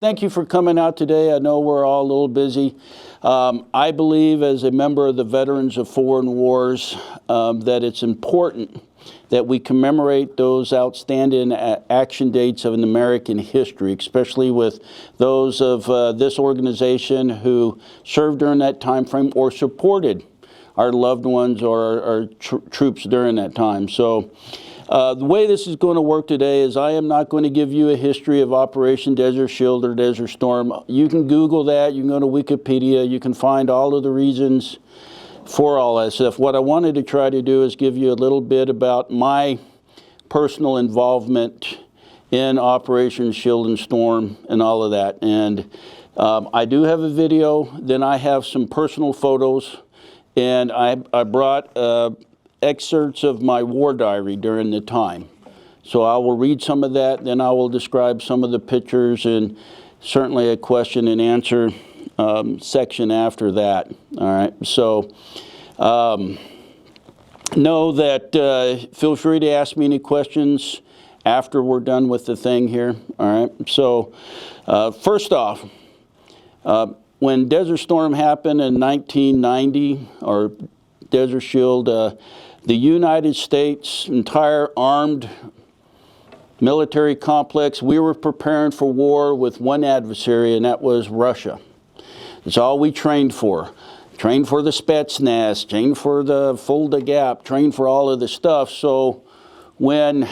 Thank you for coming out today. I know we're all a little busy. I believe as a member of the Veterans of Foreign Wars that it's important that we commemorate those outstanding action dates of an American history, especially with those of this organization who served during that time frame or supported our loved ones or our troops during that time. So the way this is going to work today is I am not going to give you a history of Operation Desert Shield or Desert Storm. You can Google that, you can go to Wikipedia, you can find all of the reasons for all that stuff. What I wanted to try to do is give you a little bit about my personal involvement in Operation Shield and Storm and all of that. And I do have a video, then I have some personal photos, and I brought excerpts of my war diary during the time. So I will read some of that, then I will describe some of the pictures, and certainly a question and answer section after that. All right, so know that feel free to ask me any questions after we're done with the thing here. All right, so first off, when Desert Storm happened in 1990, or Desert Shield, the United States' entire armed military complex, we were preparing for war with one adversary, and that was Russia. That's all we trained for. Trained for the Spetsnaz, trained for the Fulda Gap, trained for all of the stuff. So when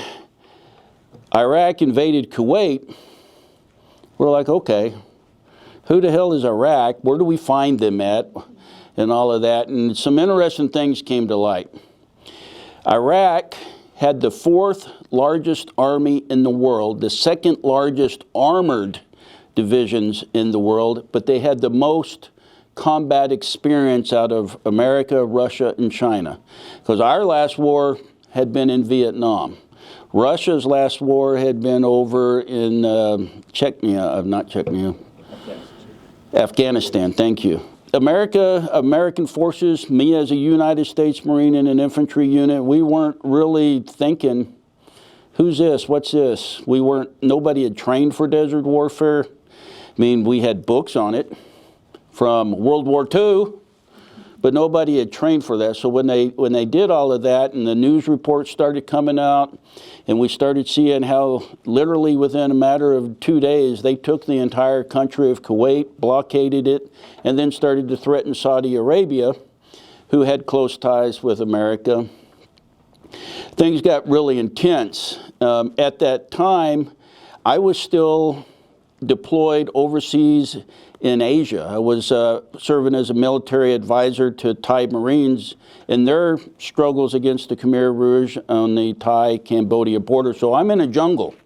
Iraq invaded Kuwait, we're like, okay, who the hell is Iraq? Where do we find them at? And all of that. And some interesting things came to light. Iraq had the 4th largest army in the world, the 2nd largest armored divisions in the world, but they had the most combat experience out of America, Russia, and China. Because our last war had been in Vietnam. Russia's last war had been over in Afghanistan, thank you. American forces, me as a United States Marine in an infantry unit, we weren't really thinking, who's this, what's this? Nobody had trained for desert warfare. I mean, we had books on it from World War II, but nobody had trained for that. So when they did all of that and the news reports started coming out, and we started seeing how literally within a matter of 2 days, they took the entire country of Kuwait, blockaded it, and then started to threaten Saudi Arabia, who had close ties with America. Things got really intense. At that time, I was still deployed overseas in Asia. I was serving as a military advisor to Thai Marines in their struggles against the Khmer Rouge on the Thai-Cambodia border. So I'm in a jungle.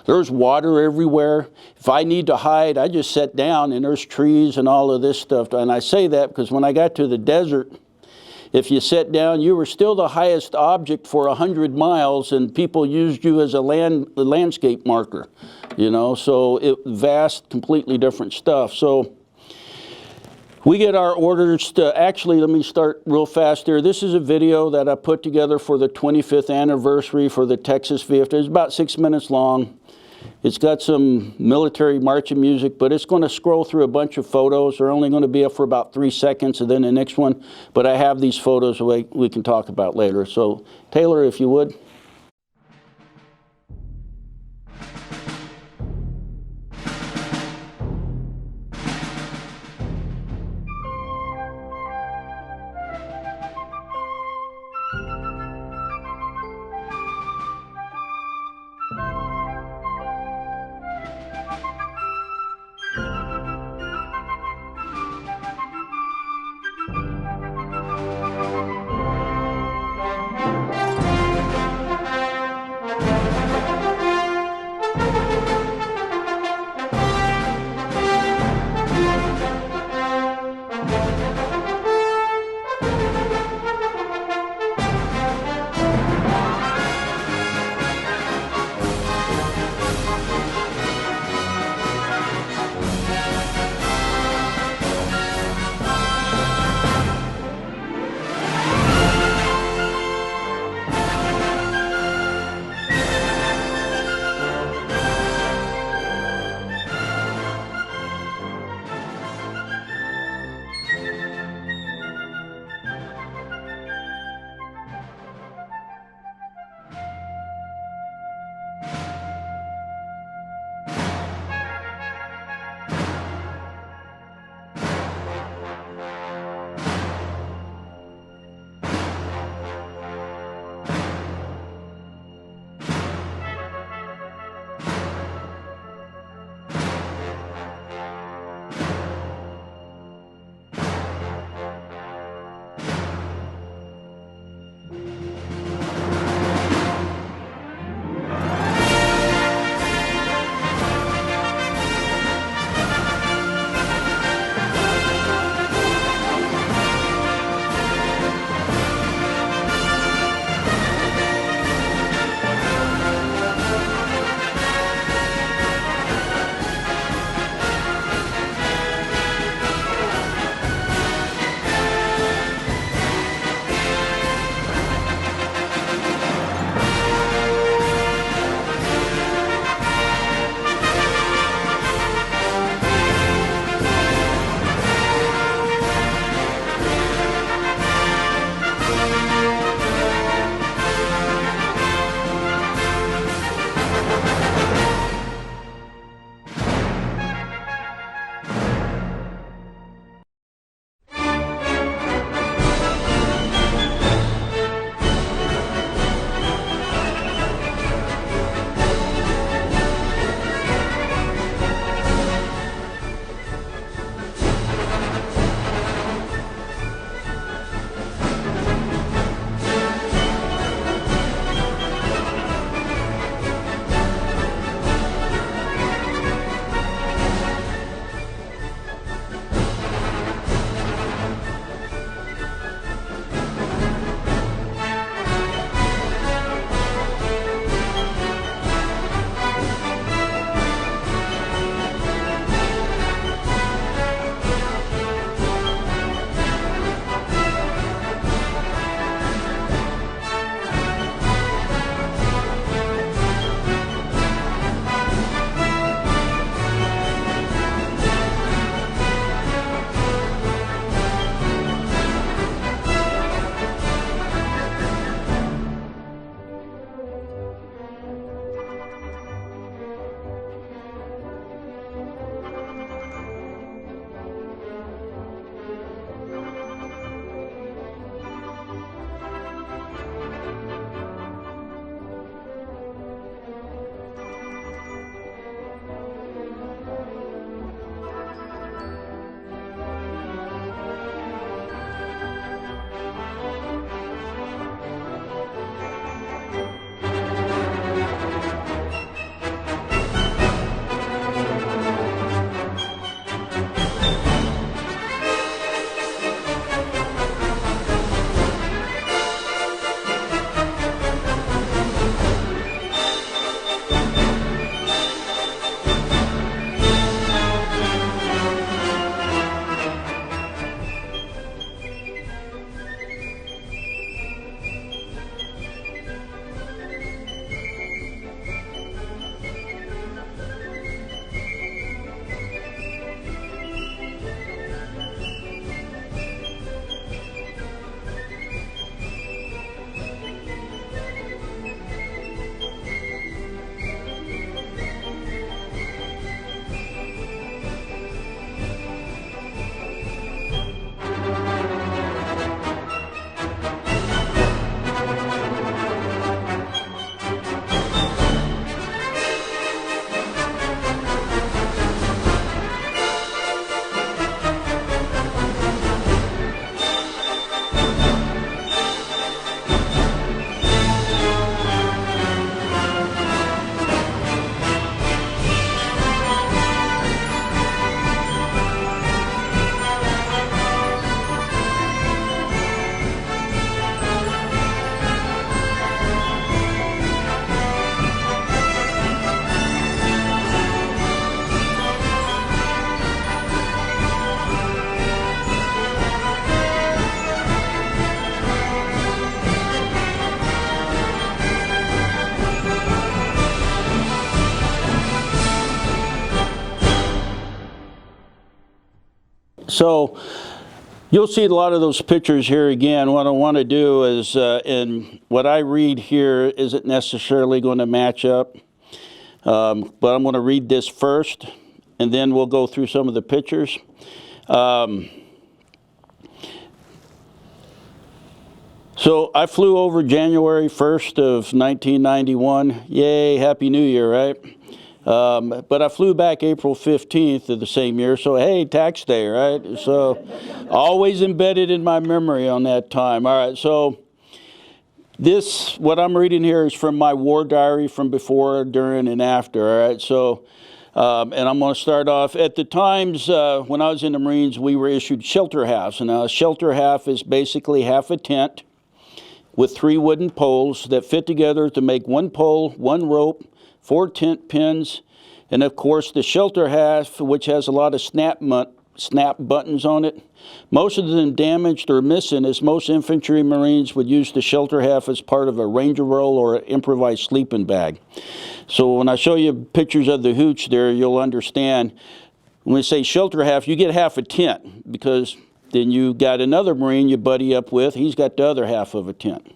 There's water everywhere. If I need to hide, I just sit down and there's trees and all of this stuff. And I say that because when I got to the desert, if you sat down, you were still the highest object for 100 miles, and people used you as a landscape marker, you know, so vast, completely different stuff. So we get our orders to, actually, let me start real fast here. This is a video that I put together for the 25th anniversary for the Texas VFW. It's about 6 minutes long. It's got some military marching music, but it's going to scroll through a bunch of photos. They're only going to be up for about 3 seconds, and then the next one. But I have these photos we can talk about later. So, Taylor, if you would. So you'll see a lot of those pictures here again. What I want to do is, and what I read here isn't necessarily going to match up, but I'm going to read this first, and then we'll go through some of the pictures. So I flew over January 1st of 1991. Yay, Happy New Year, right? But I flew back April 15th of the same year, so hey, tax day, right? So always embedded in my memory on that time. All right, so this, what I'm reading here is from my war diary from before, during, and after, all right? So, and I'm going to start off. At the times when I was in the Marines, we were issued shelter halves. And now a shelter half is basically half a tent with 3 wooden poles that fit together to make 1 pole, 1 rope, 4 tent pins, and of course the shelter half, which has a lot of snap buttons on it. Most of them damaged or missing, as most infantry Marines would use the shelter half as part of a ranger roll or an improvised sleeping bag. So when I show you pictures of the hooch there, you'll understand. When we say shelter half, you get half a tent, because then you got another Marine you buddy up with, he's got the other half of a tent.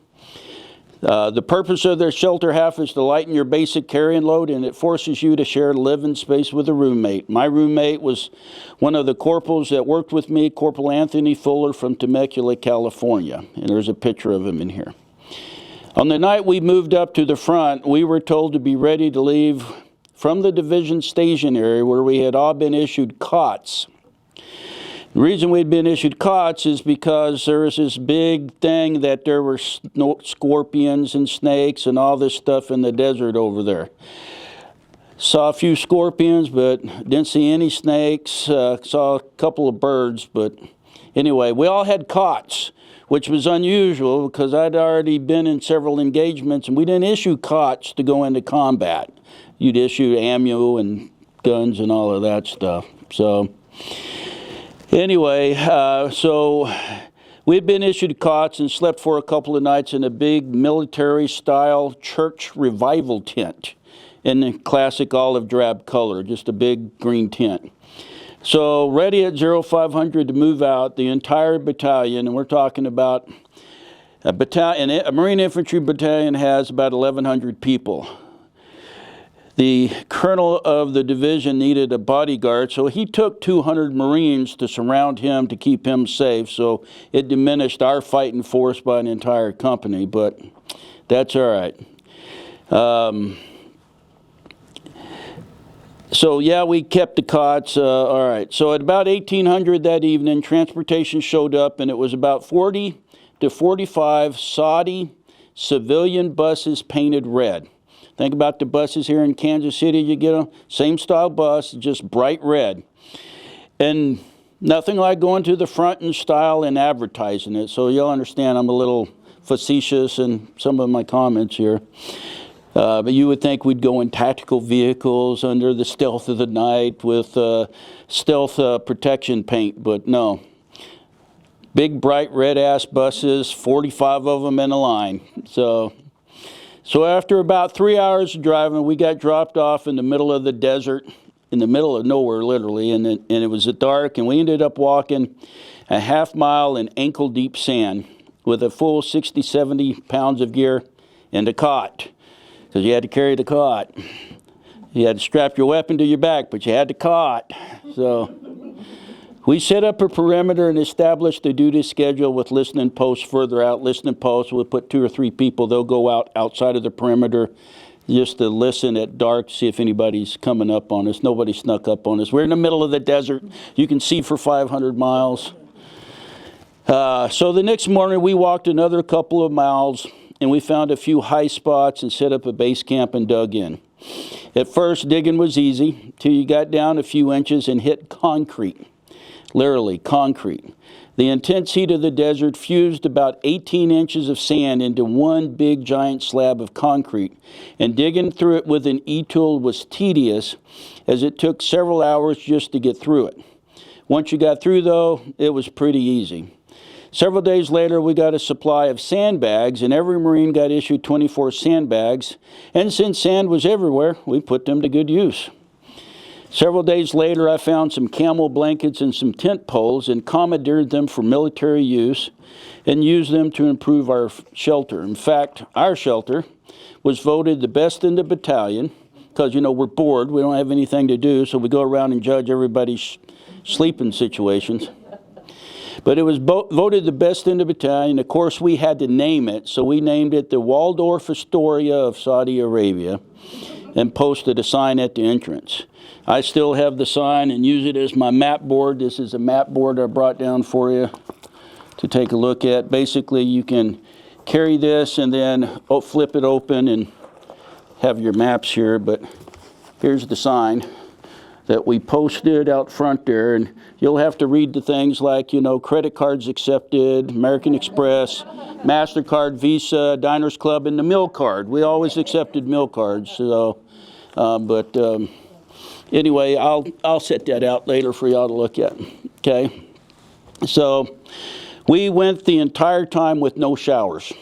The purpose of their shelter half is to lighten your basic carrying load, and it forces you to share living space with a roommate. My roommate was one of the corporals that worked with me, Corporal Anthony Fuller from Temecula, California. And there's a picture of him in here. On the night we moved up to the front, we were told to be ready to leave from the division station area where we had all been issued cots. The reason we'd been issued cots is because there was this big thing that there were scorpions and snakes and all this stuff in the desert over there. Saw a few scorpions, but didn't see any snakes. Saw a couple of birds, but anyway, we all had cots, which was unusual because I'd already been in several engagements, and we didn't issue cots to go into combat. You'd issue ammo and guns and all of that stuff. So anyway, so we'd been issued cots and slept for a couple of nights in a big military-style church revival tent in the classic olive drab color, just a big green tent. So ready at 0500 to move out, the entire battalion, and we're talking about a battalion, a Marine Infantry battalion has about 1,100 people. The colonel of the division needed a bodyguard, so he took 200 Marines to surround him to keep him safe, so it diminished our fighting force by an entire company, but that's all right. So yeah, we kept the cots, all right. So at about 1800 that evening, transportation showed up, and it was about 40 to 45 Saudi civilian buses painted red. Think about the buses here in Kansas City, you get them, same style bus, just bright red. And nothing like going to the front in style and advertising it. So you'll understand I'm a little facetious in some of my comments here. But you would think we'd go in tactical vehicles under the stealth of the night with stealth protection paint, but no. Big bright red ass buses, 45 of them in a line. So after about 3 hours of driving, we got dropped off in the middle of the desert, in the middle of nowhere, literally, and it was dark, and we ended up walking a half mile in ankle-deep sand with a full 60, 70 pounds of gear and a cot, because you had to carry the cot. You had to strap your weapon to your back, but you had the cot. So we set up a perimeter and established a duty schedule with listening posts further out. Listening posts, we'll put 2 or 3 people. They'll go out outside of the perimeter just to listen at dark, see if anybody's coming up on us. Nobody snuck up on us. We're in the middle of the desert. You can see for 500 miles. So the next morning, we walked another couple of miles, and we found a few high spots and set up a base camp and dug in. At first, digging was easy till you got down a few inches and hit concrete. Literally, concrete. The intense heat of the desert fused about 18 inches of sand into one big giant slab of concrete, and digging through it with an e-tool was tedious, as it took several hours just to get through it. Once you got through, though, it was pretty easy. Several days later, we got a supply of sandbags, and every Marine got issued 24 sandbags, and since sand was everywhere, we put them to good use. Several days later, I found some camel blankets and some tent poles and commandeered them for military use and used them to improve our shelter. In fact, our shelter was voted the best in the battalion because, you know, we're bored. We don't have anything to do, so we go around and judge everybody's sleeping situations. But it was voted the best in the battalion. Of course, we had to name it, so we named it the Waldorf Astoria of Saudi Arabia and posted a sign at the entrance. I still have the sign and use it as my map board. This is a map board I brought down for you to take a look at. Basically, you can carry this and then flip it open and have your maps here. But here's the sign that we posted out front there, and you'll have to read the things like, you know, credit cards accepted, American Express, MasterCard, Visa, Diners Club, and the meal card. We always accepted meal cards. So, anyway, I'll set that out later for y'all to look at. Okay, so we went the entire time with no showers.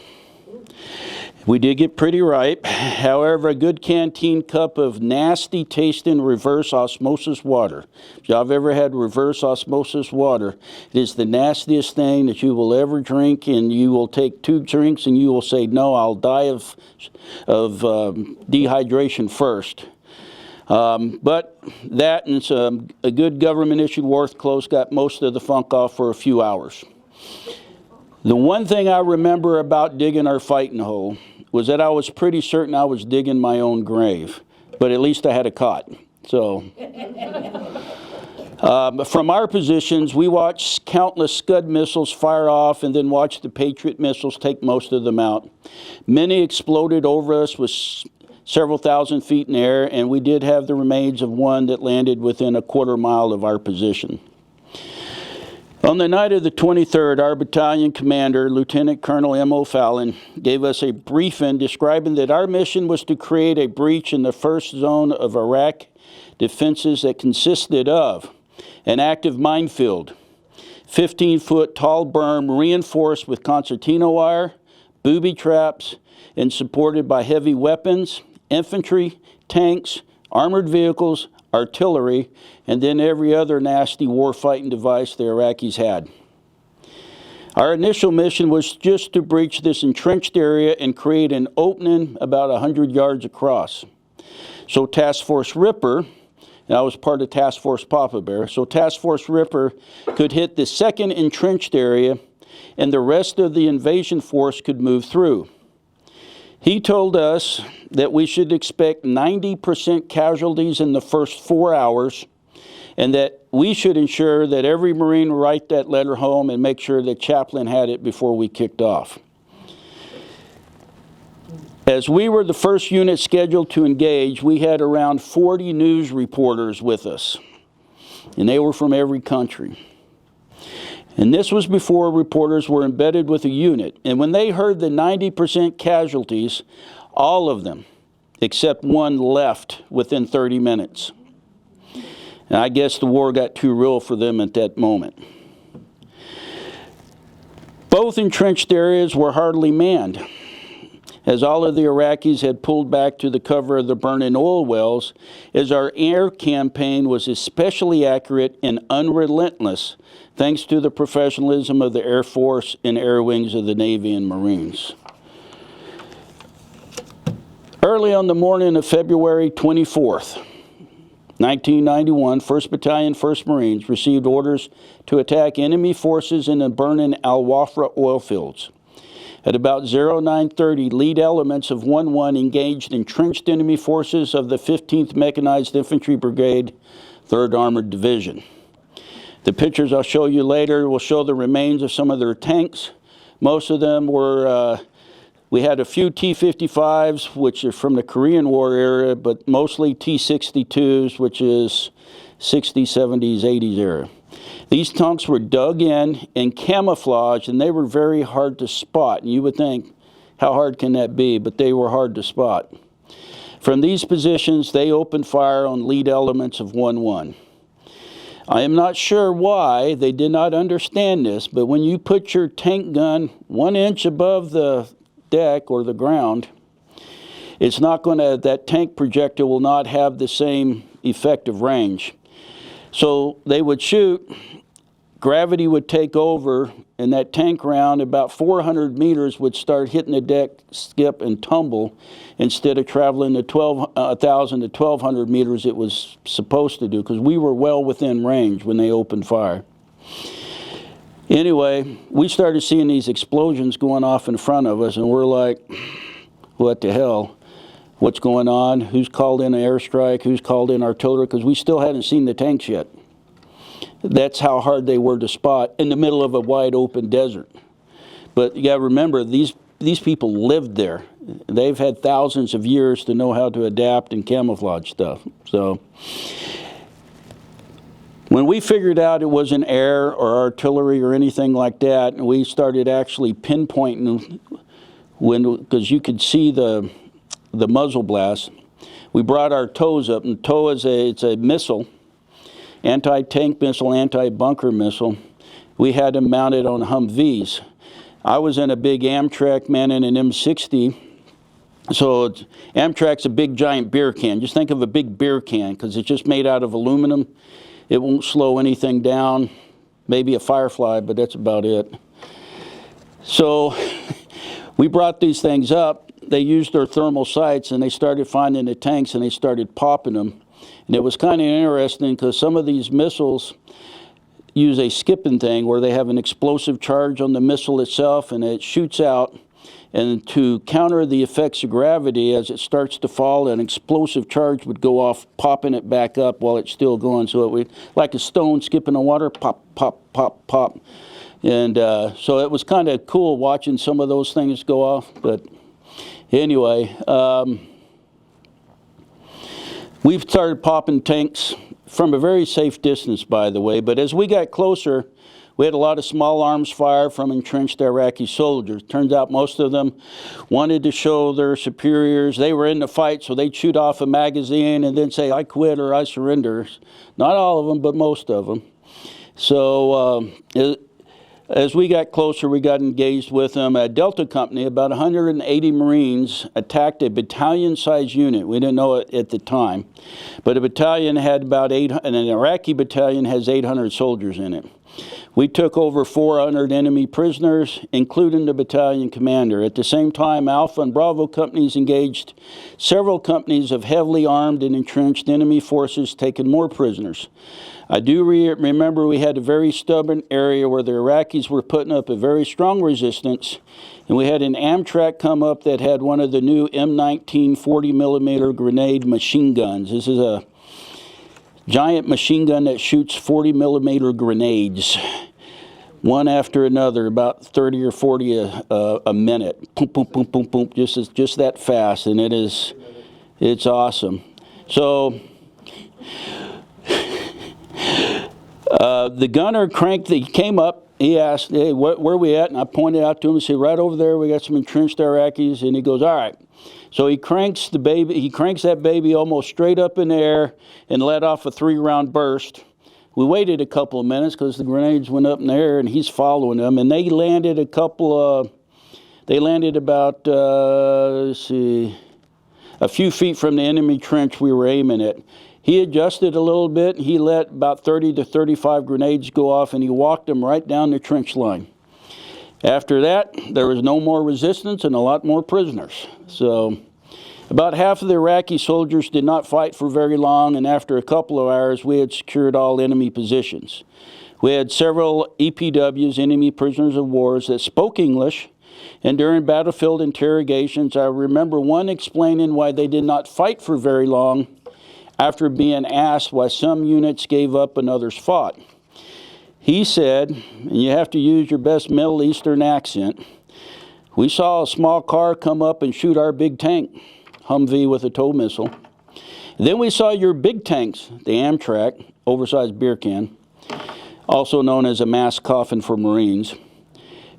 We did get pretty ripe. However, a good canteen cup of nasty tasting reverse osmosis water. If y'all have ever had reverse osmosis water, it is the nastiest thing that you will ever drink, and you will take 2 drinks and you will say, no, I'll die of dehydration first. But that and a good government-issued Warth clothes got most of the funk off for a few hours. The one thing I remember about digging our fighting hole was that I was pretty certain I was digging my own grave, but at least I had a cot. So, from our positions, we watched countless Scud missiles fire off and then watched the Patriot missiles take most of them out. Many exploded over us with several thousand feet in the air, and we did have the remains of one that landed within a quarter mile of our position. On the night of the 23rd, our battalion commander, Lieutenant Colonel M.O. Fallon, gave us a briefing describing that our mission was to create a breach in the first zone of Iraq defenses that consisted of an active minefield, 15-foot tall berm reinforced with concertina wire, booby traps, and supported by heavy weapons, infantry, tanks, armored vehicles, artillery, and then every other nasty war-fighting device the Iraqis had. Our initial mission was just to breach this entrenched area and create an opening about 100 yards across. So Task Force Ripper, and I was part of Task Force Papa Bear, so Task Force Ripper could hit the second entrenched area and the rest of the invasion force could move through. He told us that we should expect 90% casualties in the first 4 hours and that we should ensure that every Marine write that letter home and make sure that Chaplain had it before we kicked off. As we were the first unit scheduled to engage, we had around 40 news reporters with us, and they were from every country. And this was before reporters were embedded with a unit. And when they heard the 90% casualties, all of them, except one, left within 30 minutes. And I guess the war got too real for them at that moment. Both entrenched areas were hardly manned, as all of the Iraqis had pulled back to the cover of the burning oil wells, as our air campaign was especially accurate and unrelentless, thanks to the professionalism of the Air Force and air wings of the Navy and Marines. Early on the morning of February 24th, 1991, 1st Battalion, 1st Marines received orders to attack enemy forces in the burning Al Wafra oil fields. At about 0930, lead elements of 1-1 engaged entrenched enemy forces of the 15th Mechanized Infantry Brigade, 3rd Armored Division. The pictures I'll show you later will show the remains of some of their tanks. Most of them were, we had a few T-55s, which are from the Korean War era, but mostly T-62s, which is 60s, 70s, 80s era. These tanks were dug in and camouflaged, and they were very hard to spot. And you would think, how hard can that be? But they were hard to spot. From these positions, they opened fire on lead elements of 1-1. I am not sure why they did not understand this, but when you put your tank gun 1 inch above the deck or the ground, it's not going to, that tank projectile will not have the same effective range. So they would shoot, gravity would take over, and that tank round about 400 meters would start hitting the deck, skip, and tumble instead of traveling the 1,000 to 1,200 meters it was supposed to do, because we were well within range when they opened fire. Anyway, we started seeing these explosions going off in front of us, and we're like, what the hell? What's going on? Who's called in an airstrike? Who's called in artillery? Because we still hadn't seen the tanks yet. That's how hard they were to spot in the middle of a wide open desert. But you got to remember, these people lived there. They've had thousands of years to know how to adapt and camouflage stuff. So when we figured out it wasn't air or artillery or anything like that, and we started actually pinpointing, because you could see the muzzle blast, we brought our TOWs up, and TOW is it's a missile, anti-tank missile, anti-bunker missile. We had them mounted on Humvees. I was in a big Amtrak manning an M60. So Amtrak's a big giant beer can. Just think of a big beer can, because it's just made out of aluminum. It won't slow anything down. Maybe a Firefly, but that's about it. So we brought these things up. They used their thermal sights, and they started finding the tanks, and they started popping them. And it was kind of interesting, because some of these missiles use a skipping thing where they have an explosive charge on the missile itself, and it shoots out. And to counter the effects of gravity, as it starts to fall, an explosive charge would go off, popping it back up while it's still going. So it would, like a stone skipping the water, pop, pop, pop, pop. And so it was kind of cool watching some of those things go off. But anyway, we've started popping tanks from a very safe distance, by the way. But as we got closer, we had a lot of small arms fire from entrenched Iraqi soldiers. Turns out most of them wanted to show their superiors. They were in the fight, so they'd shoot off a magazine and then say, I quit or I surrender. Not all of them, but most of them. So as we got closer, we got engaged with them. A Delta company, about 180 Marines, attacked a battalion-sized unit. We didn't know it at the time. But a battalion had about 800, and an Iraqi battalion has 800 soldiers in it. We took over 400 enemy prisoners, including the battalion commander. At the same time, Alpha and Bravo companies engaged several companies of heavily armed and entrenched enemy forces, taking more prisoners. I do remember we had a very stubborn area where the Iraqis were putting up a very strong resistance, and we had an Amtrak come up that had one of the new M19 40mm grenade machine guns. This is a giant machine gun that shoots 40mm grenades, one after another, about 30 or 40 a minute. Boom, boom, boom, boom, boom, just that fast, and it's awesome. So the gunner he came up, he asked, hey, where are we at? And I pointed out to him and said, right over there, we got some entrenched Iraqis. And he goes, all right. So he cranks that baby almost straight up in the air and let off a 3-round burst. We waited a couple of minutes because the grenades went up in the air, and he's following them. And they landed about, a few feet from the enemy trench we were aiming at. He adjusted a little bit, and he let about 30 to 35 grenades go off, and he walked them right down the trench line. After that, there was no more resistance and a lot more prisoners. So about half of the Iraqi soldiers did not fight for very long, and after a couple of hours, we had secured all enemy positions. We had several EPWs, enemy prisoners of war, that spoke English, and during battlefield interrogations, I remember one explaining why they did not fight for very long after being asked why some units gave up and others fought. He said, and you have to use your best Middle Eastern accent, we saw a small car come up and shoot our big tank, Humvee with a tow missile. And then we saw your big tanks, the Amtrak, oversized beer can, also known as a mass coffin for Marines,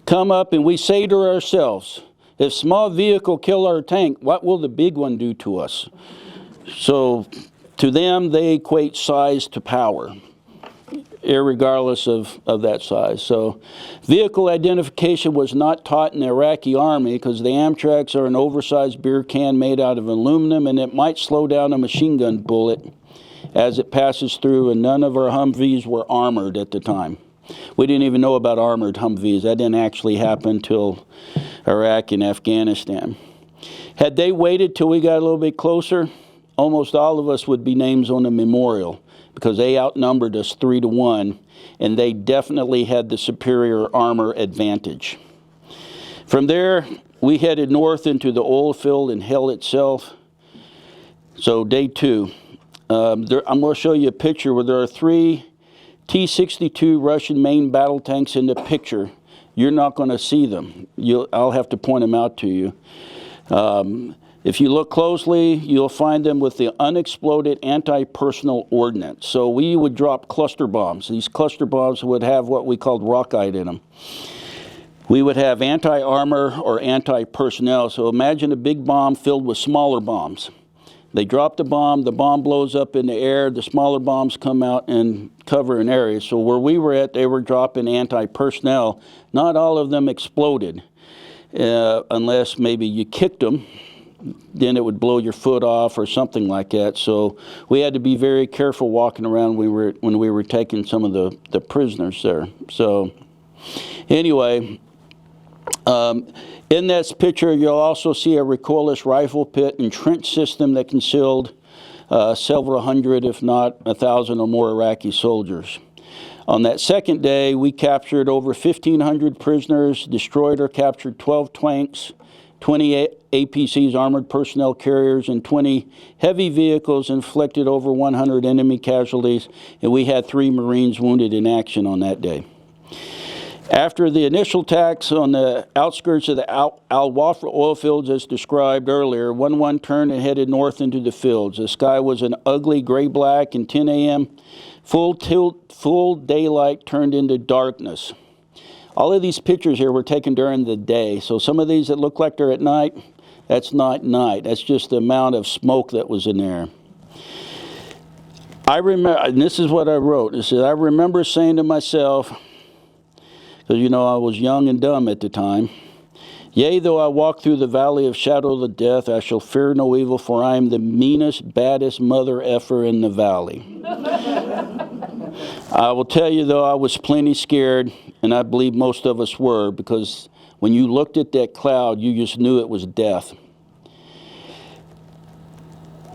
come up, and we say to ourselves, if small vehicle kill our tank, what will the big one do to us? So to them, they equate size to power, irregardless of that size. So vehicle identification was not taught in the Iraqi army because the Amtraks are an oversized beer can made out of aluminum, and it might slow down a machine gun bullet as it passes through, and none of our Humvees were armored at the time. We didn't even know about armored Humvees. That didn't actually happen until Iraq and Afghanistan. Had they waited till we got a little bit closer, almost all of us would be names on the memorial, because they outnumbered us 3-1, and they definitely had the superior armor advantage. From there, we headed north into the oil field and hell itself. So day 2. I'm going to show you a picture where there are 3 T-62 Russian main battle tanks in the picture. You're not going to see them. I'll have to point them out to you. If you look closely, you'll find them with the unexploded anti-personnel ordnance. So we would drop cluster bombs. These cluster bombs would have what we called rockite in them. We would have anti-armor or anti-personnel. So imagine a big bomb filled with smaller bombs. They drop the bomb blows up in the air, the smaller bombs come out and cover an area. So where we were at, they were dropping anti-personnel. Not all of them exploded, unless maybe you kicked them. Then it would blow your foot off or something like that. So we had to be very careful walking around when we were taking some of the prisoners there. So anyway, in this picture, you'll also see a recoilless rifle pit and trench system that concealed several hundred, if not 1,000 or more Iraqi soldiers. On that second day, we captured over 1,500 prisoners, destroyed or captured 12 tanks, 20 APCs, armored personnel carriers, and 20 heavy vehicles, inflicted over 100 enemy casualties, and we had 3 Marines wounded in action on that day. After the initial attacks on the outskirts of the Al-Wafra oil fields, as described earlier, 1-1 turned and headed north into the fields. The sky was an ugly gray-black, and 10 a.m., full daylight turned into darkness. All of these pictures here were taken during the day, so some of these that look like they're at night, that's not night. That's just the amount of smoke that was in there. I remember, and this is what I wrote. It says, I remember saying to myself, because, you know, I was young and dumb at the time, yea, though I walk through the valley of shadow of death, I shall fear no evil, for I am the meanest, baddest mother effer in the valley. I will tell you, though, I was plenty scared, and I believe most of us were, because when you looked at that cloud, you just knew it was death.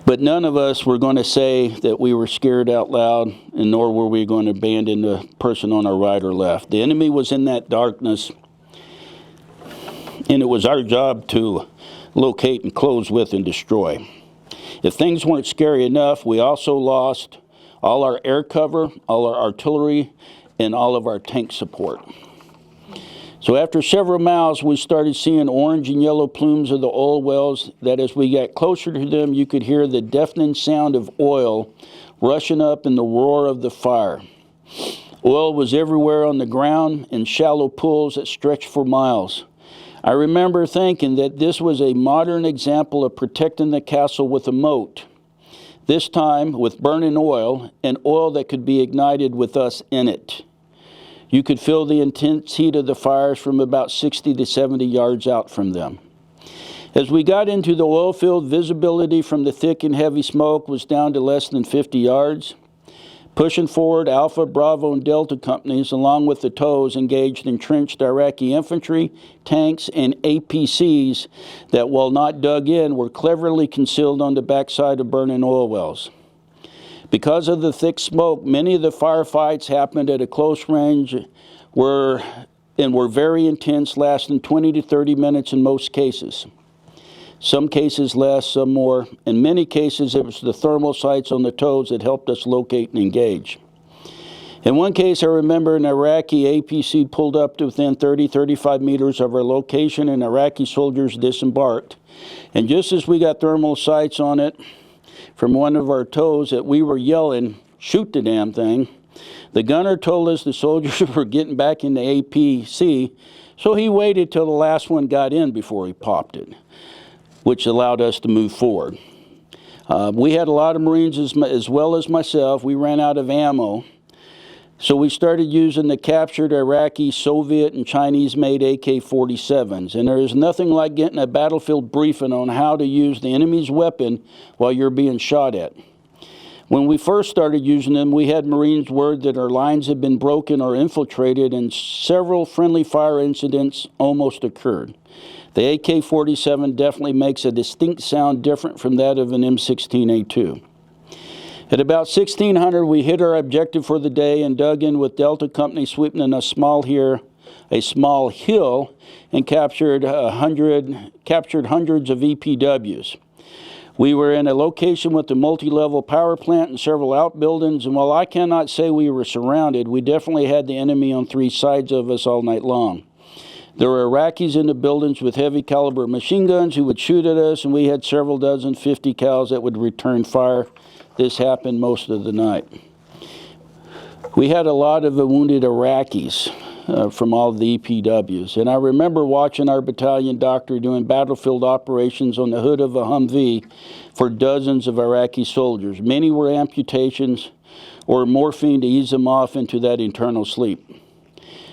But none of us were going to say that we were scared out loud, and nor were we going to abandon the person on our right or left. The enemy was in that darkness, and it was our job to locate and close with and destroy. If things weren't scary enough, we also lost all our air cover, all our artillery, and all of our tank support. So after several miles, we started seeing orange and yellow plumes of the oil wells that as we got closer to them, you could hear the deafening sound of oil rushing up in the roar of the fire. Oil was everywhere on the ground in shallow pools that stretched for miles. I remember thinking that this was a modern example of protecting the castle with a moat, this time with burning oil, and oil that could be ignited with us in it. You could feel the intense heat of the fires from about 60 to 70 yards out from them. As we got into the oil field, visibility from the thick and heavy smoke was down to less than 50 yards. Pushing forward, Alpha, Bravo, and Delta companies, along with the TOWs, engaged entrenched Iraqi infantry, tanks, and APCs that, while not dug in, were cleverly concealed on the backside of burning oil wells. Because of the thick smoke, many of the firefights happened at a close range and were very intense, lasting 20 to 30 minutes in most cases. Some cases less, some more. In many cases, it was the thermal sights on the TOWs that helped us locate and engage. In one case, I remember an Iraqi APC pulled up to within 30-35 meters of our location, and Iraqi soldiers disembarked. And just as we got thermal sights on it from one of our TOWs that we were yelling, "Shoot the damn thing," the gunner told us the soldiers were getting back in the APC, so he waited till the last one got in before he popped it, which allowed us to move forward. We had a lot of Marines as well as myself. We ran out of ammo, so we started using the captured Iraqi, Soviet, and Chinese-made AK-47s. And there is nothing like getting a battlefield briefing on how to use the enemy's weapon while you're being shot at. When we first started using them, we had Marines word that our lines had been broken or infiltrated, and several friendly fire incidents almost occurred. The AK-47 definitely makes a distinct sound different from that of an M16A2. At about 1600, we hit our objective for the day and dug in with Delta Company sweeping in a small hill, and captured hundreds of EPWs. We were in a location with a multi-level power plant and several outbuildings, and while I cannot say we were surrounded, we definitely had the enemy on 3 sides of us all night long. There were Iraqis in the buildings with heavy caliber machine guns who would shoot at us, and we had several dozen 50 cals that would return fire. This happened most of the night. We had a lot of wounded Iraqis from all of the EPWs, and I remember watching our battalion doctor doing battlefield operations on the hood of a Humvee for dozens of Iraqi soldiers. Many were amputations or morphine to ease them off into that eternal sleep.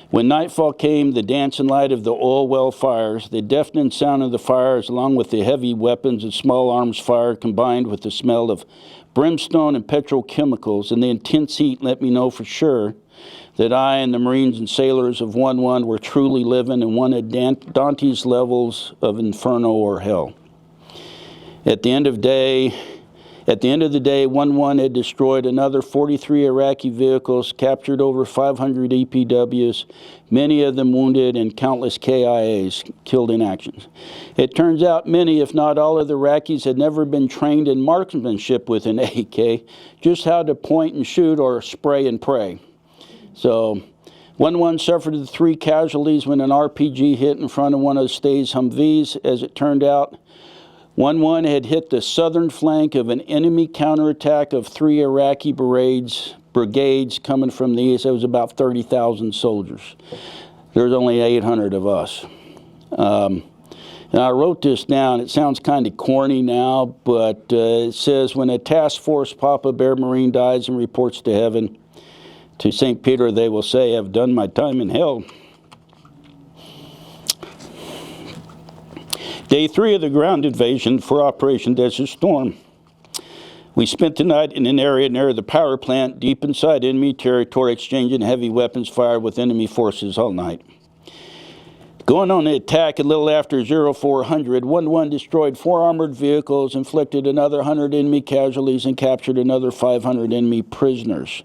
When nightfall came, the dancing light of the oil well fires, the deafening sound of the fires, along with the heavy weapons and small arms fire, combined with the smell of brimstone and petrochemicals, and the intense heat let me know for sure that I and the Marines and sailors of 1-1 were truly living in one of Dante's levels of inferno or hell. At the end of the day, 1-1 had destroyed another 43 Iraqi vehicles, captured over 500 EPWs, many of them wounded, and countless KIAs killed in actions. It turns out many, if not all, of the Iraqis had never been trained in marksmanship with an AK, just how to point and shoot or spray and pray. So 1-1 suffered the 3 casualties when an RPG hit in front of one of the Stay's Humvees. As it turned out, 1-1 had hit the southern flank of an enemy counterattack of 3 Iraqi brigades coming from the east. It was about 30,000 soldiers. There's only 800 of us. And I wrote this down. It sounds kind of corny now, but it says, when a task force Papa Bear Marine dies and reports to heaven, to St. Peter they will say, I've done my time in hell. Day 3 of the ground invasion for Operation Desert Storm. We spent the night in an area near the power plant, deep inside enemy territory, exchanging heavy weapons fire with enemy forces all night. Going on the attack a little after 0400, 1-1 destroyed 4 armored vehicles, inflicted another 100 enemy casualties, and captured another 500 enemy prisoners.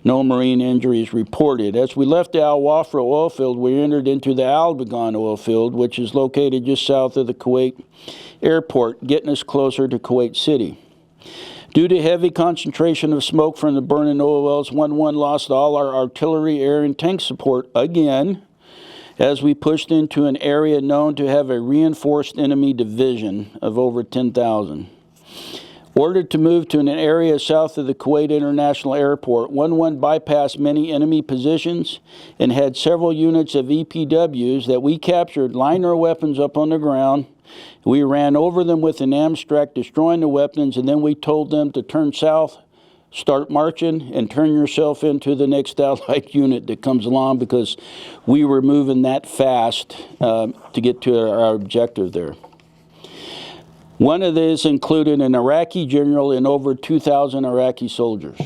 No Marine injuries reported. As we left the Al Wafra oil field, we entered into the Albagan oil field, which is located just south of the Kuwait airport, getting us closer to Kuwait City. Due to heavy concentration of smoke from the burning oil wells, 1-1 lost all our artillery, air, and tank support again, as we pushed into an area known to have a reinforced enemy division of over 10,000. Ordered to move to an area south of the Kuwait International Airport, 1-1 bypassed many enemy positions and had several units of EPWs that we captured, lined our weapons up on the ground. We ran over them with an Amstrac, destroying the weapons, and then we told them to turn south, start marching, and turn yourself into the next Allied unit that comes along, because we were moving that fast to get to our objective there. One of these included an Iraqi general and over 2,000 Iraqi soldiers.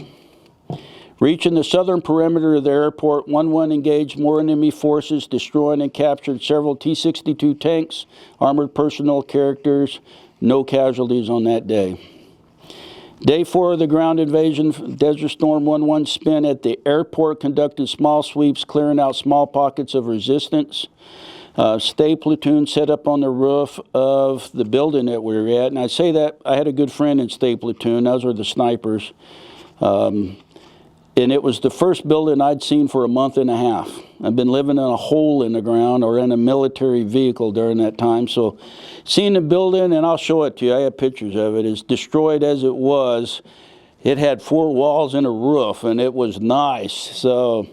Reaching the southern perimeter of the airport, 1-1 engaged more enemy forces, destroying and captured several T-62 tanks, armored personnel characters. No casualties on that day. Day 4 of the ground invasion, Desert Storm 1-1 spent at the airport, conducted small sweeps, clearing out small pockets of resistance. Stay platoon set up on the roof of the building that we were at. And I say that, I had a good friend in Stay platoon. Those were the snipers. And it was the first building I'd seen for a month and a half. I've been living in a hole in the ground or in a military vehicle during that time. So seeing the building, and I'll show it to you, I have pictures of it, as destroyed as it was, it had 4 walls and a roof, and it was nice. So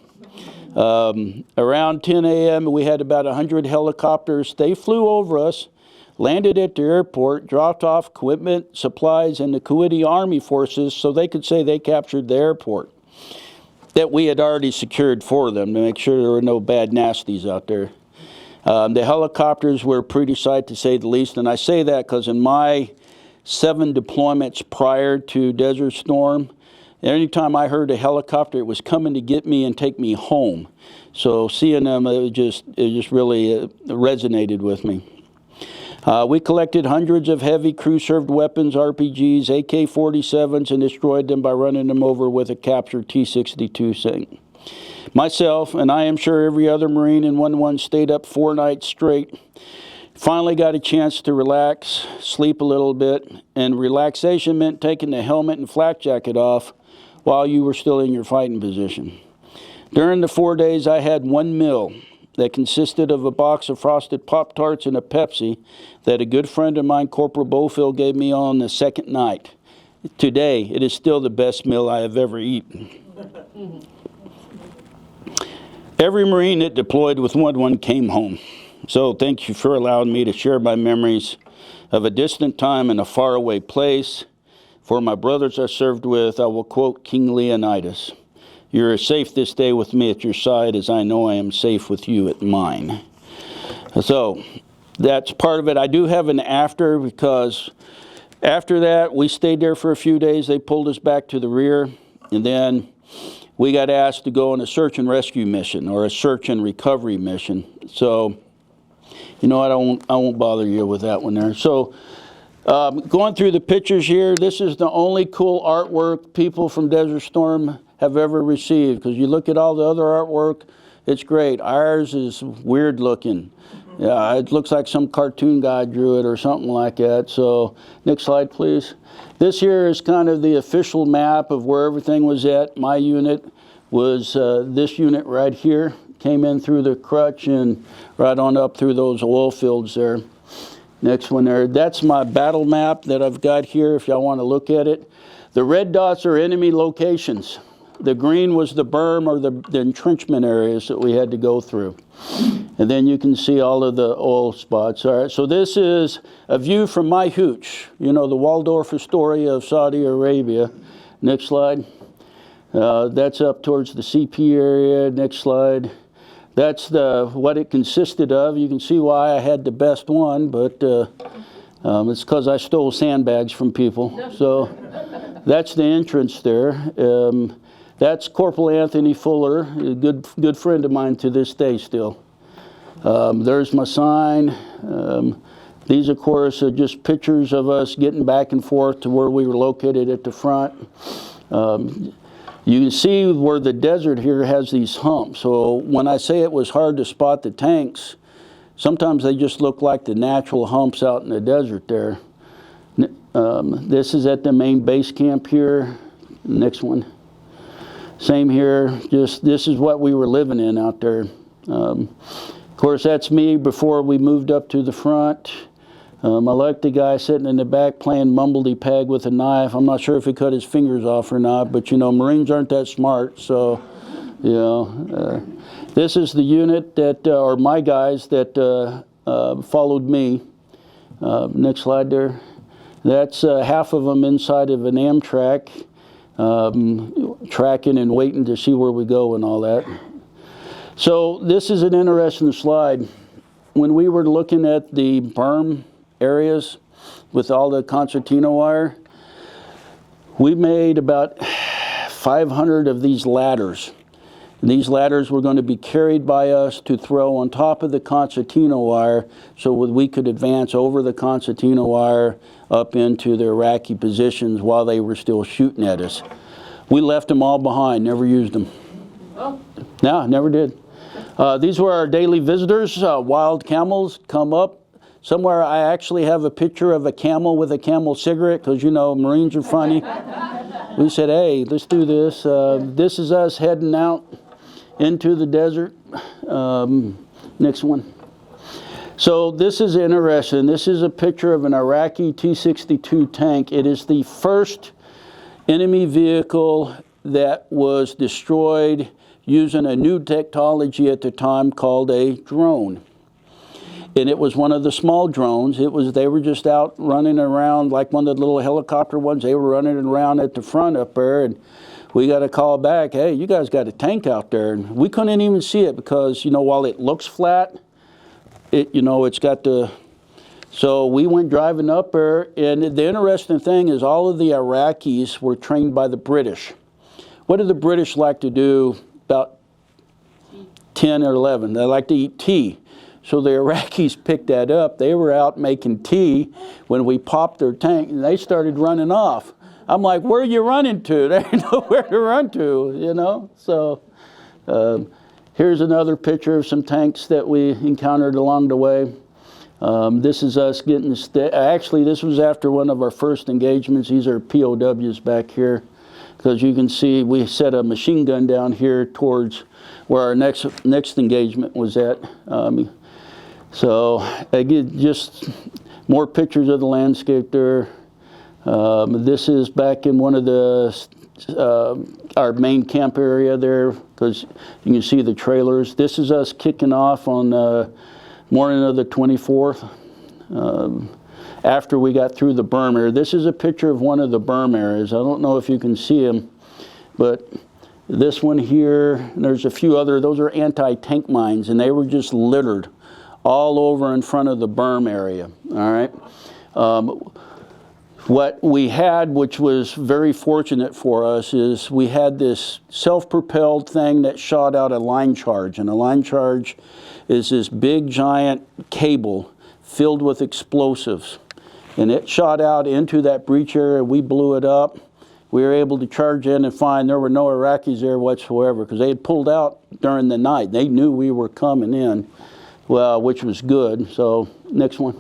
around 10 a.m., we had about 100 helicopters. They flew over us, landed at the airport, dropped off equipment, supplies, and the Kuwaiti Army forces so they could say they captured the airport that we had already secured for them to make sure there were no bad nasties out there. The helicopters were a pretty sight, to say the least, and I say that because in my 7 deployments prior to Desert Storm, Anytime I heard a helicopter, it was coming to get me and take me home. So seeing them, it just really resonated with me. We collected hundreds of heavy crew-served weapons, RPGs, AK-47s, and destroyed them by running them over with a captured T-62 thing. Myself, and I am sure every other Marine in 1-1 stayed up 4 nights straight. Finally got a chance to relax, sleep a little bit, and relaxation meant taking the helmet and flak jacket off while you were still in your fighting position. During the 4 days, I had one meal that consisted of a box of frosted Pop-Tarts and a Pepsi that a good friend of mine, Corporal Bofill, gave me on the second night. Today, it is still the best meal I have ever eaten. Every Marine that deployed with 1-1 came home. So thank you for allowing me to share my memories of a distant time in a faraway place. For my brothers I served with, I will quote King Leonidas. You are safe this day with me at your side as I know I am safe with you at mine. So that's part of it. I do have an after, because after that we stayed there for a few days. They pulled us back to the rear, and then we got asked to go on a search and rescue mission, or a search and recovery mission. So, you know what, I won't bother you with that one there. So going through the pictures here, this is the only cool artwork people from Desert Storm have ever received, because you look at all the other artwork, it's great. Ours is weird looking. Yeah, it looks like some cartoon guy drew it or something like that. So next slide, please. This here is kind of the official map of where everything was at. My unit was this unit right here. Came in through the crutch and right on up through those oil fields there. Next one there. That's my battle map that I've got here if y'all want to look at it. The red dots are enemy locations. The green was the berm, or the entrenchment areas that we had to go through. And then you can see all of the oil spots. All right, so this is a view from my hooch, you know, the Waldorf Astoria of Saudi Arabia. Next slide. That's up towards the CP area. Next slide. That's what it consisted of. You can see why I had the best one, but it's because I stole sandbags from people. So that's the entrance there. That's Corporal Anthony Fuller, a good friend of mine to this day still. There's my sign. These, of course, are just pictures of us getting back and forth to where we were located at the front. You can see where the desert here has these humps. So when I say it was hard to spot the tanks, sometimes they just look like the natural humps out in the desert there. This is at the main base camp here. Next one. Same here, just this is what we were living in out there. Of course, that's me before we moved up to the front. I like the guy sitting in the back playing mumbledy-peg with a knife. I'm not sure if he cut his fingers off or not, but you know, Marines aren't that smart, so, you know. This is the unit that, or my guys that followed me. Next slide there. That's half of them inside of an Amtrak. Tracking and waiting to see where we go and all that. So this is an interesting slide. When we were looking at the berm areas with all the concertina wire, we made about 500 of these ladders. And these ladders were going to be carried by us to throw on top of the concertina wire so we could advance over the concertina wire up into the Iraqi positions while they were still shooting at us. We left them all behind, never used them. Oh. No, never did. These were our daily visitors. Wild camels come up. Somewhere I actually have a picture of a camel with a Camel cigarette, because you know Marines are funny. We said, hey, let's do this. This is us heading out into the desert. Next one. So this is interesting. This is a picture of an Iraqi T-62 tank. It is the first enemy vehicle that was destroyed using a new technology at the time called a drone. And it was one of the small drones. They were just out running around like one of the little helicopter ones. They were running around at the front up there, and we got a call back, hey, you guys got a tank out there. And we couldn't even see it because, you know, while it looks flat, you know, it's got the, so we went driving up there, and the interesting thing is all of the Iraqis were trained by the British. what do the British like to do about 10 or 11? They like to eat tea. So the Iraqis picked that up. They were out making tea when we popped their tank, and they started running off. I'm like, where are you running to? There ain't nowhere to run to, you know? So here's another picture of some tanks that we encountered along the way. This is us getting, actually this was after one of our first engagements. These are POWs back here. Because you can see we set a machine gun down here towards where our next engagement was at. So again, just more pictures of the landscape there. This is back in one of the our main camp area there, because you can see the trailers. This is us kicking off on morning of the 24th. After we got through the berm area. This is a picture of one of the berm areas. I don't know if you can see them, but this one here, and there's a few other, those are anti-tank mines, and they were just littered all over in front of the berm area, all right? What we had, which was very fortunate for us, is we had this self-propelled thing that shot out a line charge, and a line charge is this big giant cable filled with explosives. And it shot out into that breach area. We blew it up. We were able to charge in and find there were no Iraqis there whatsoever, because they had pulled out during the night. They knew we were coming in, well, which was good. So next one.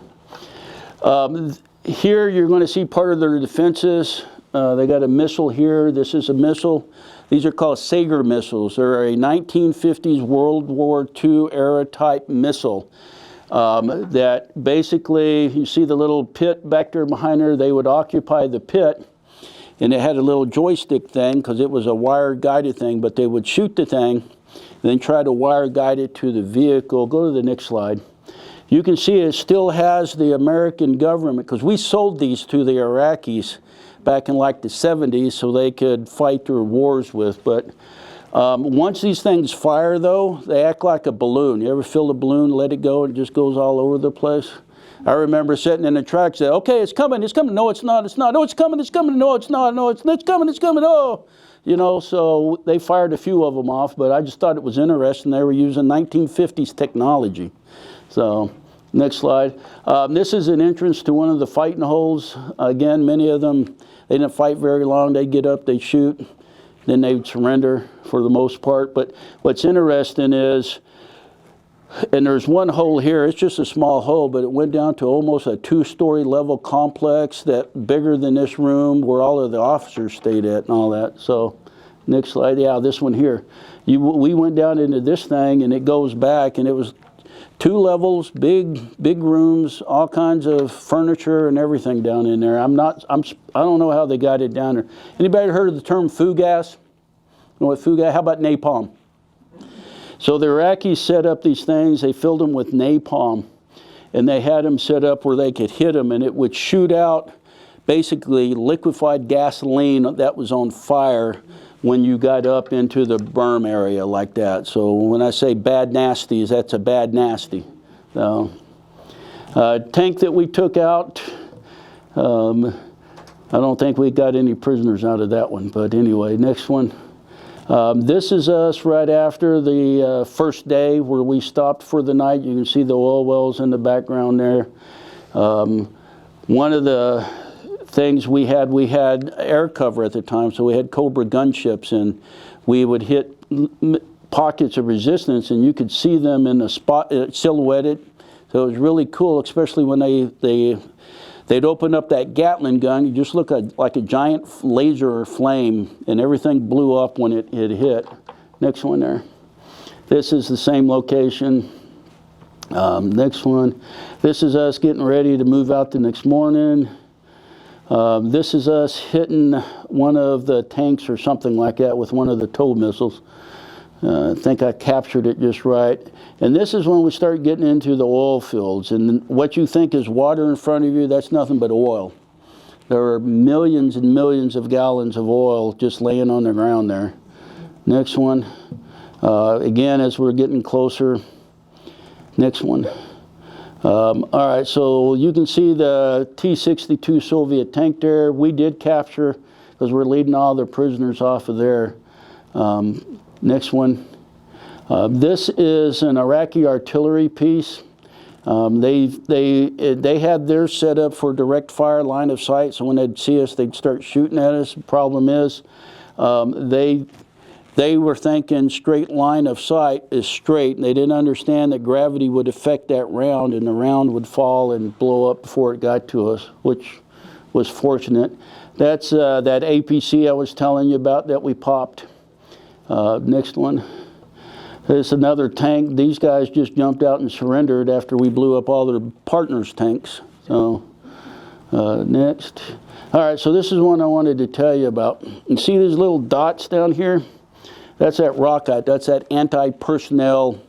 Here you're going to see part of their defenses. They got a missile here. This is a missile. These are called Sager missiles. They're a 1950s World War II era type missile. That basically, you see the little pit back there behind her, they would occupy the pit, and it had a little joystick thing because it was a wire guided thing, but they would shoot the thing and then try to wire guide it to the vehicle. Go to the next slide. You can see it still has the American government, because we sold these to the Iraqis back in like the 70s so they could fight their wars with, but once these things fire, though, they act like a balloon. You ever fill a balloon, let it go, and it just goes all over the place? I remember sitting in the truck, saying, okay, it's coming, no, it's not, no, it's coming, no, it's not, no, it's coming, oh. You know, so they fired a few of them off, but I just thought it was interesting. They were using 1950s technology. So, next slide. This is an entrance to one of the fighting holes. Again, many of them, they didn't fight very long. They'd get up, they'd shoot. Then they would surrender for the most part. But what's interesting is, and there's one hole here, it's just a small hole, but it went down to almost a 2-story level complex that bigger than this room where all of the officers stayed at and all that. So next slide, yeah, this one here. We went down into this thing and it goes back, and it was 2 levels, big rooms, all kinds of furniture and everything down in there. I don't know how they got it down there. Anybody heard of the term fugas? You know what fugas? How about napalm? So the Iraqis set up these things. They filled them with napalm, and they had them set up where they could hit them, and it would shoot out basically liquefied gasoline that was on fire when you got up into the berm area like that. So when I say bad nasties, that's a bad nasty. So, tank that we took out, I don't think we got any prisoners out of that one, but anyway, next one. This is us right after the first day where we stopped for the night. You can see the oil wells in the background there. One of the things we had air cover at the time, so we had Cobra gunships, and we would hit pockets of resistance, and you could see them in the spot, silhouetted. So it was really cool, especially when they'd open up that Gatling gun. You just look like a giant laser or flame, and everything blew up when it hit. Next one there. This is the same location. Next one. This is us getting ready to move out the next morning. This is us hitting one of the tanks or something like that with one of the tow missiles. I think I captured it just right. And this is when we start getting into the oil fields. And what you think is water in front of you, that's nothing but oil. There are millions and millions of gallons of oil just laying on the ground there. Next one. Again, as we're getting closer. Next one. All right, so you can see the T-62 Soviet tank there. We did capture, because we're leading all the prisoners off of there. Next one. This is an Iraqi artillery piece. They had theirs set up for direct fire line of sight, so when they'd see us, they'd start shooting at us. The problem is, they were thinking straight line of sight is straight, and they didn't understand that gravity would affect that round, and the round would fall and blow up before it got to us, which was fortunate. That's that APC I was telling you about that we popped. Next one. There's another tank. These guys just jumped out and surrendered after we blew up all their partners' tanks. So, next. All right, so this is one I wanted to tell you about. You see these little dots down here? That's that rocket. That's that anti-personnel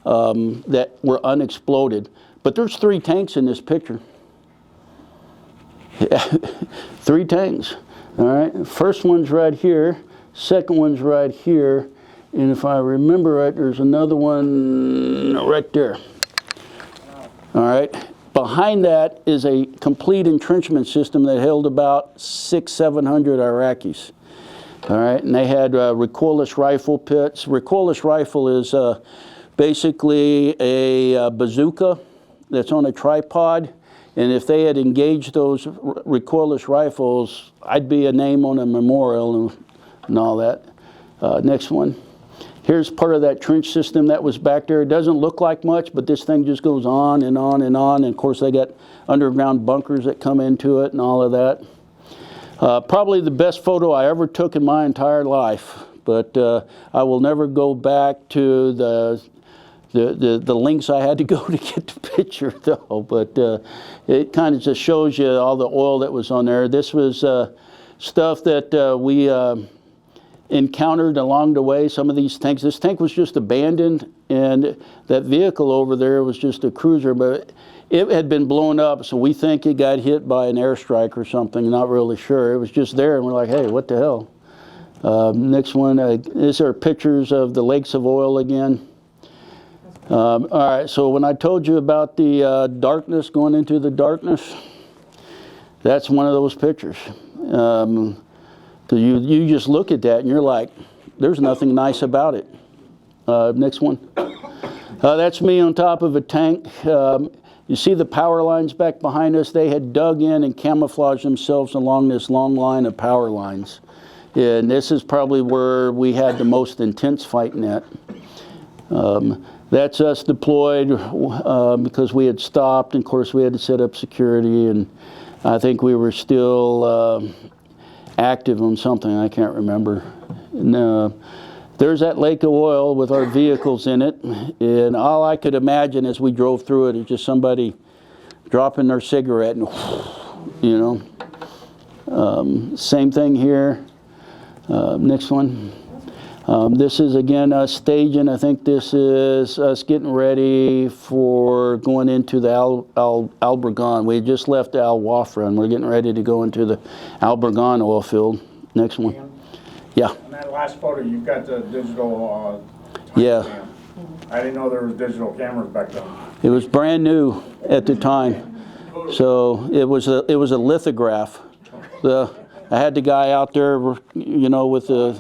that were unexploded. But there's 3 tanks in this picture. 3 tanks. All right, first one's right here. Second one's right here. And if I remember right, there's another one right there. All right. Behind that is a complete entrenchment system that held about 600-700 Iraqis. All right. And they had recoilless rifle pits. Recoilless rifle is basically a bazooka that's on a tripod. And if they had engaged those recoilless rifles, I'd be a name on a memorial and all that. Next one. Here's part of that trench system that was back there. It doesn't look like much, but this thing just goes on and on and on. And of course, they got underground bunkers that come into it and all of that. Probably the best photo I ever took in my entire life, but I will never go back to the links I had to go to get the picture, though. But it kind of just shows you all the oil that was on there. This was stuff that we encountered along the way. Some of these tanks, this tank was just abandoned, and that vehicle over there was just a cruiser, but it had been blown up, so we think it got hit by an airstrike or something. Not really sure. It was just there, and we're like, hey, what the hell? Next one, these are pictures of the lakes of oil again. All right, so when I told you about the darkness, going into the darkness, that's one of those pictures. Because you just look at that and you're like, there's nothing nice about it. Next one. That's me on top of a tank. You see the power lines back behind us? They had dug in and camouflaged themselves along this long line of power lines. And this is probably where we had the most intense fighting at. That's us deployed because we had stopped. And of course, we had to set up security. And I think we were still active on something, I can't remember. And, there's that lake of oil with our vehicles in it, and all I could imagine as we drove through it is just somebody dropping their cigarette and, you know. Same thing here. Next one. This is again us staging. I think this is us getting ready for going into the Al Burgan. We just left Al Wafra and we're getting ready to go into the Al Burgan oil field. Next one. Yeah. In that last photo, you've got the digital yeah. cam. I didn't know there was digital cameras back then. It was brand new at the time. So it was a lithograph. I had the guy out there, you know, with the...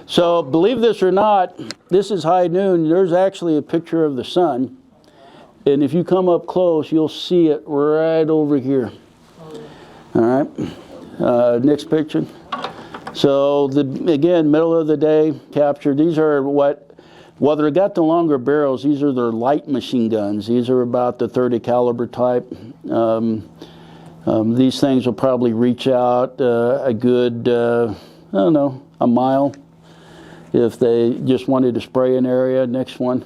So believe this or not, this is high noon. There's actually a picture of the sun. And if you come up close, you'll see it right over here. All right. Next picture. So, again, middle of the day, captured. These are well, they got the longer barrels. These are their light machine guns. These are about the .30 caliber type. These things will probably reach out a good, I don't know, a mile if they just wanted to spray an area. Next one.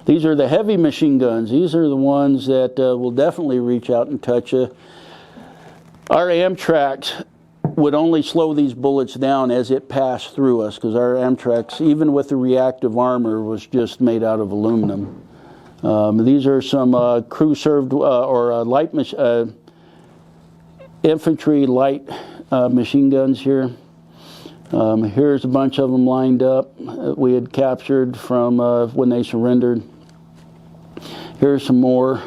These are the heavy machine guns. These are the ones that will definitely reach out and touch you. Our Amtracs would only slow these bullets down as it passed through us, because our Amtracs, even with the reactive armor, was just made out of aluminum. These are some crew-served or light infantry light machine guns here. Here's a bunch of them lined up we had captured from when they surrendered. Here's some more.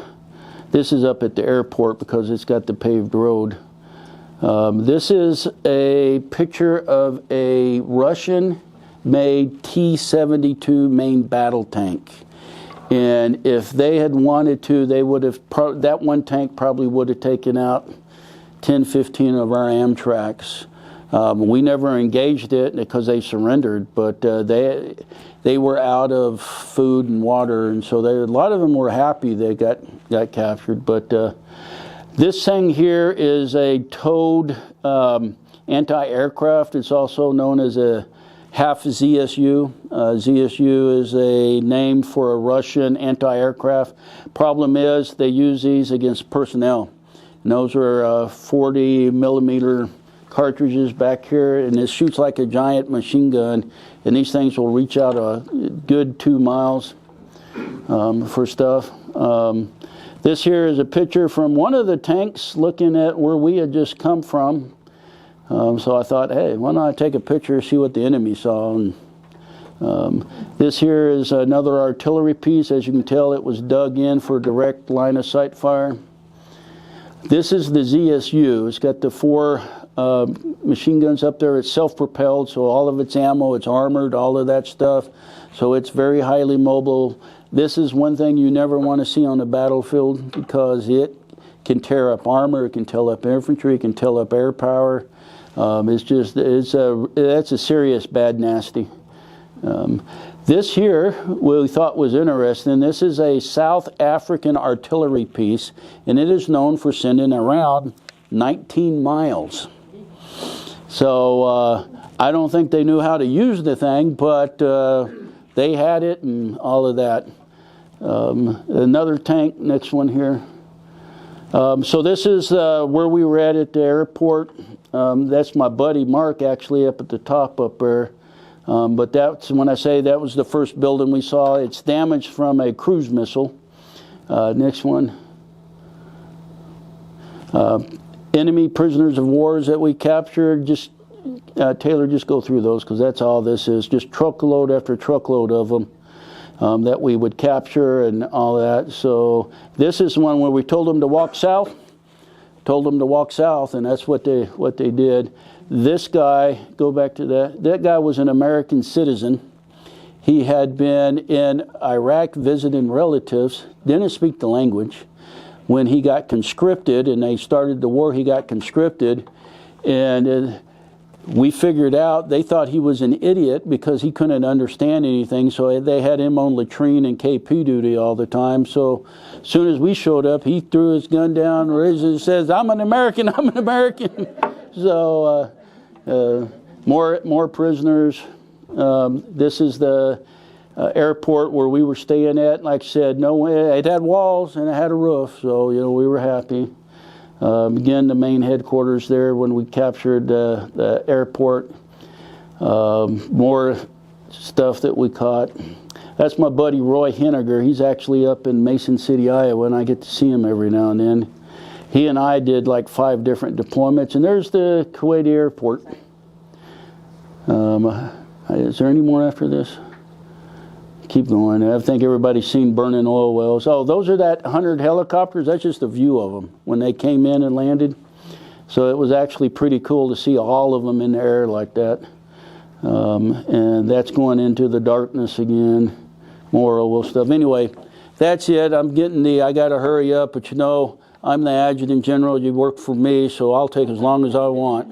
This is up at the airport because it's got the paved road. This is a picture of a Russian-made T-72 main battle tank. And if they had wanted to, they would have, that one tank probably would have taken out 10, 15 of our Amtraks. We never engaged it because they surrendered, but they were out of food and water, and so a lot of them were happy they got captured. But this thing here is a towed anti-aircraft. It's also known as a half ZSU. ZSU is a name for a Russian anti-aircraft. Problem is they use these against personnel. And those are 40 millimeter cartridges back here, and it shoots like a giant machine gun, and these things will reach out a good 2 miles for stuff. This here is a picture from one of the tanks looking at where we had just come from. So I thought, hey, why not take a picture, see what the enemy saw. And this here is another artillery piece. As you can tell, it was dug in for direct line of sight fire. This is the ZSU. It's got the 4 machine guns up there. It's self-propelled, so all of its ammo, it's armored, all of that stuff. So it's very highly mobile. This is one thing you never want to see on the battlefield because it can tear up armor, it can tear up infantry, it can tear up air power. That's a serious bad nasty. This here we thought was interesting. This is a South African artillery piece, and it is known for sending around 19 miles. So I don't think they knew how to use the thing, but they had it and all of that. Another tank, next one here. So this is where we were at the airport. That's my buddy Mark actually up at the top up there. But that's when I say that was the first building we saw. It's damaged from a cruise missile. Next one. Enemy prisoners of wars that we captured. Just Taylor, just go through those because that's all this is. Just truckload after truckload of them that we would capture and all that. So this is one where we told them to walk south. Told them to walk south, and that's what they did. This guy, go back to that. That guy was an American citizen. He had been in Iraq visiting relatives, didn't speak the language. When he got conscripted and they started the war, he got conscripted, and we figured out they thought he was an idiot because he couldn't understand anything, so they had him on latrine and KP duty all the time. So as soon as we showed up, he threw his gun down, raised it, says, "I'm an American, I'm an American." So more prisoners. This is the airport where we were staying at. Like I said, it had walls and it had a roof, so we were happy. Again, the main headquarters there when we captured the airport. More stuff that we caught. That's my buddy Roy Henniger. He's actually up in Mason City, Iowa, and I get to see him every now and then. He and I did like 5 different deployments, and there's the Kuwait airport. Is there any more after this? Keep going. I think everybody's seen burning oil wells. Oh, those are that 100 helicopters. That's just a view of them when they came in and landed. So it was actually pretty cool to see all of them in the air like that. And that's going into the darkness again. More oil stuff. Anyway, that's it. I got to hurry up, but I'm the Adjutant General. You work for me, so I'll take as long as I want.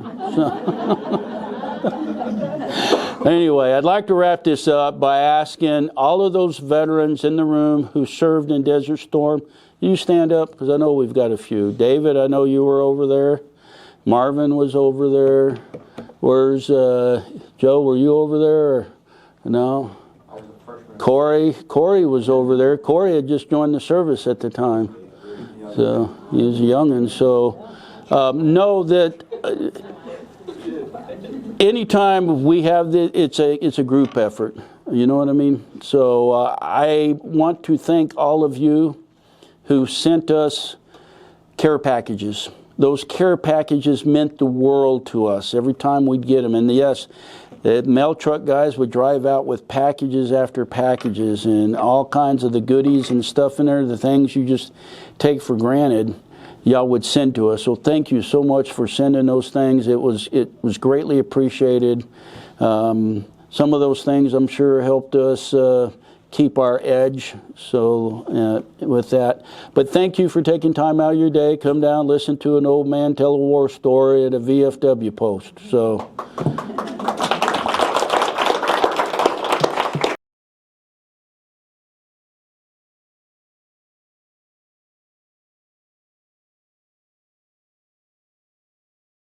Anyway, I'd like to wrap this up by asking all of those veterans in the room who served in Desert Storm, you stand up because I know we've got a few. David, I know you were over there. Marvin was over there. Where's Joe? Were you over there? Or, no? I was the first. Corey was over there. Corey had just joined the service at the time. So he was a youngin'. So know that anytime we have it's a group effort. You know what I mean? So I want to thank all of you who sent us care packages. Those care packages meant the world to us every time we'd get them. And yes, the mail truck guys would drive out with packages after packages and all kinds of the goodies and stuff in there, the things you just take for granted. y'all would send to us. So thank you so much for sending those things. It was greatly appreciated. Some of those things I'm sure helped us keep our edge. So with that, but thank you for taking time out of your day, come down, listen to an old man tell a war story at a VFW post. So